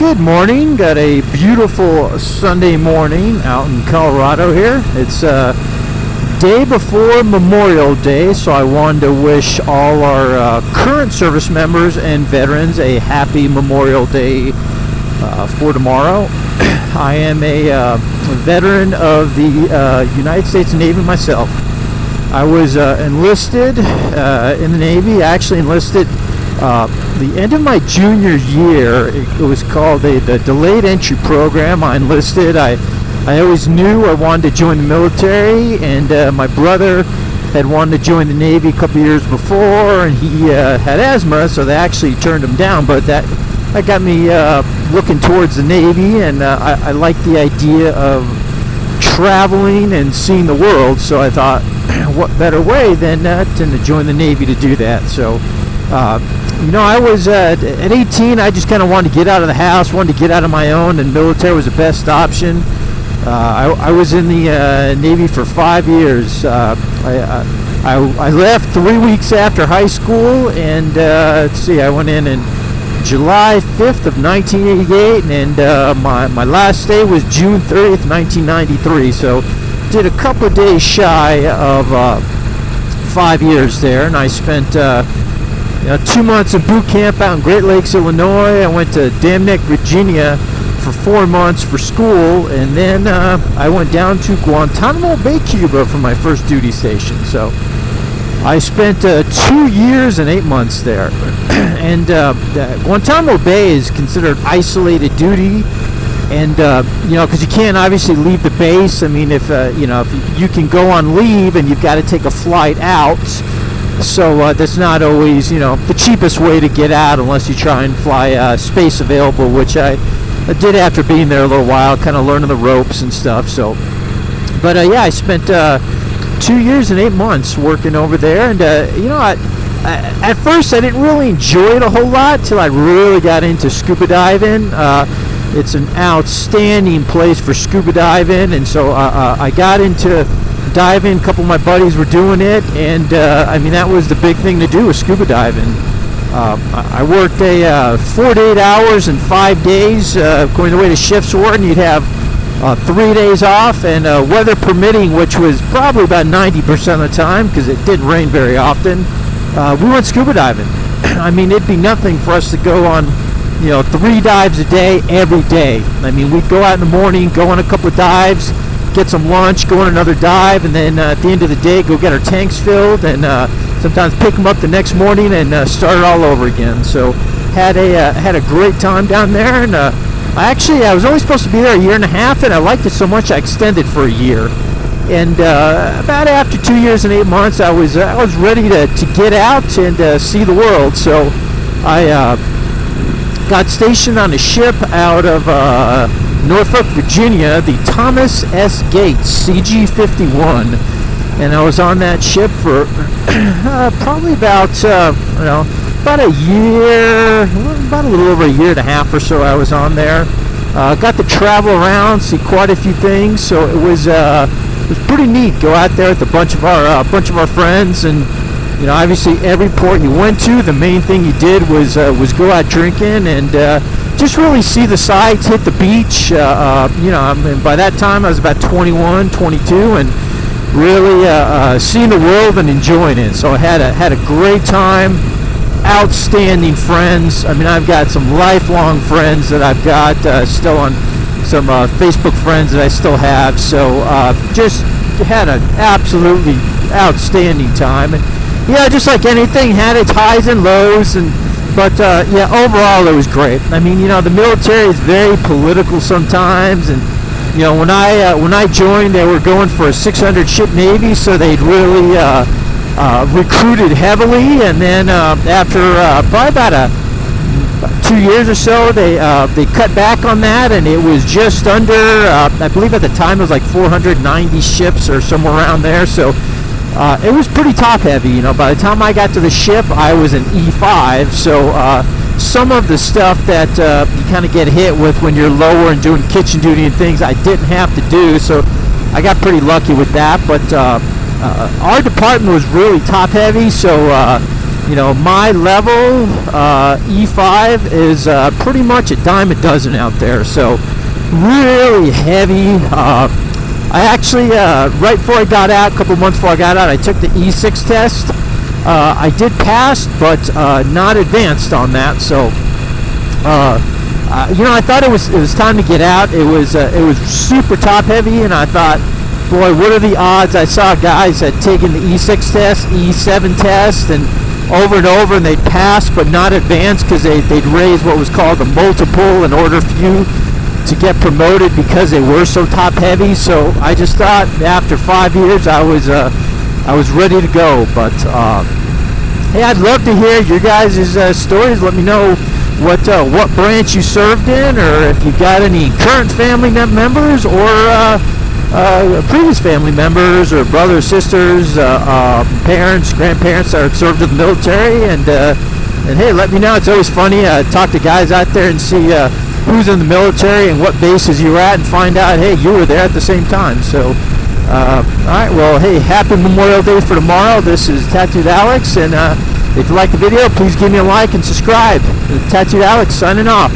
Good morning. Got a beautiful Sunday morning out in Colorado here. It's day before Memorial Day, so I wanted to wish all our current service members and veterans a happy Memorial Day for tomorrow. I am a veteran of the United States Navy myself. I was enlisted in the Navy. I actually enlisted the end of my junior year. It was called the delayed entry program. I enlisted. I always knew I wanted to join the military, and my brother had wanted to join the Navy a couple years before, and he had asthma, so they actually turned him down. But that got me looking towards the Navy, and I like the idea of traveling and seeing the world. So I thought, what better way than to join the Navy to do that? So I was at 18. I just kind of wanted to get out of the house, wanted to get out of my own, and military was the best option. I was in the Navy for 5 years. I left 3 weeks after high school, and I went in July 5th of 1988, and my last day was June 30th, 1993. So did a couple of days shy of 5 years there, and I spent 2 months of boot camp out in Great Lakes, Illinois. I went to Dam Neck, Virginia for 4 months for school, and then I went down to Guantanamo Bay, Cuba for my first duty station. So I spent 2 years and 8 months there. And Guantanamo Bay is considered isolated duty, and because you can't obviously leave the base. I mean, if you can go on leave, and you've got to take a flight out. So that's not always, the cheapest way to get out, unless you try and fly space available, which I did after being there a little while, kind of learning the ropes and stuff. So, but I spent 2 years and 8 months working over there, and at first I didn't really enjoy it a whole lot till I really got into scuba diving. It's an outstanding place for scuba diving, and so I got into diving. A couple of my buddies were doing it, and that was the big thing to do, was scuba diving. I worked 4 to 8 hours and 5 days, going the way the shifts were, and you'd have 3 days off, and weather permitting, which was probably about 90% of the time, because it didn't rain very often, we went scuba diving. It'd be nothing for us to go on 3 dives a day every day. We'd go out in the morning, go on a couple of dives, get some lunch, go on another dive, and then at the end of the day go get our tanks filled, and sometimes pick them up the next morning and start it all over again. So had a great time down there, and I was only supposed to be there a year and a half, and I liked it so much I extended for a year. And about after 2 years and 8 months, I was ready to get out and see the world. So I got stationed on a ship out of Norfolk, Virginia, the Thomas S.Gates CG-51, and I was on that ship for probably about a year, about a little over a year and a half or so. I was on there. Got to travel around, see quite a few things. So it was pretty neat. Go out there with a bunch of our friends, and obviously every port you went to, the main thing you did was go out drinking and just really see the sights, hit the beach. By that time I was about 21, 22, and really seeing the world and enjoying it. So I had a great time. Outstanding friends. I've got some lifelong friends that I've got still on some Facebook friends that I still have. So just had an absolutely outstanding time. And just like anything, had its highs and lows, but overall it was great. The military is very political sometimes, and when I joined, they were going for a 600 ship Navy, so they'd really recruited heavily, and then after probably about 2 years or so, they cut back on that, and it was just under, I believe at the time it was like 490 ships or somewhere around there. So it was pretty top heavy. By the time I got to the ship, I was an E5, so some of the stuff that you kind of get hit with when you're lower and doing kitchen duty and things, I didn't have to do, so I got pretty lucky with that. But our department was really top heavy, so my level, E5 is pretty much a dime a dozen out there. So really heavy. I actually, right before I got out, a couple months before I got out, I took the E6 test. I did pass, but not advanced on that. So, I thought it was time to get out. It was super top heavy, and I thought, boy, what are the odds? I saw guys that taken the E6 test, E7 test, and over, and they'd pass but not advance because they'd raise what was called a multiple in order for you to get promoted because they were so top heavy. So I just thought after 5 years I was ready to go. But hey, I'd love to hear your guys' stories. Let me know what branch you served in, or if you've got any current family members or previous family members, or brothers, sisters, parents, grandparents that served in the military. And hey, let me know. It's always funny to talk to guys out there and see who's in the military and what bases you were at, and find out, hey, you were there at the same time. So alright, well, hey, happy Memorial Day for tomorrow. This is Tattooed Alex, and if you like the video, please give me a like and subscribe. Tattooed Alex signing off.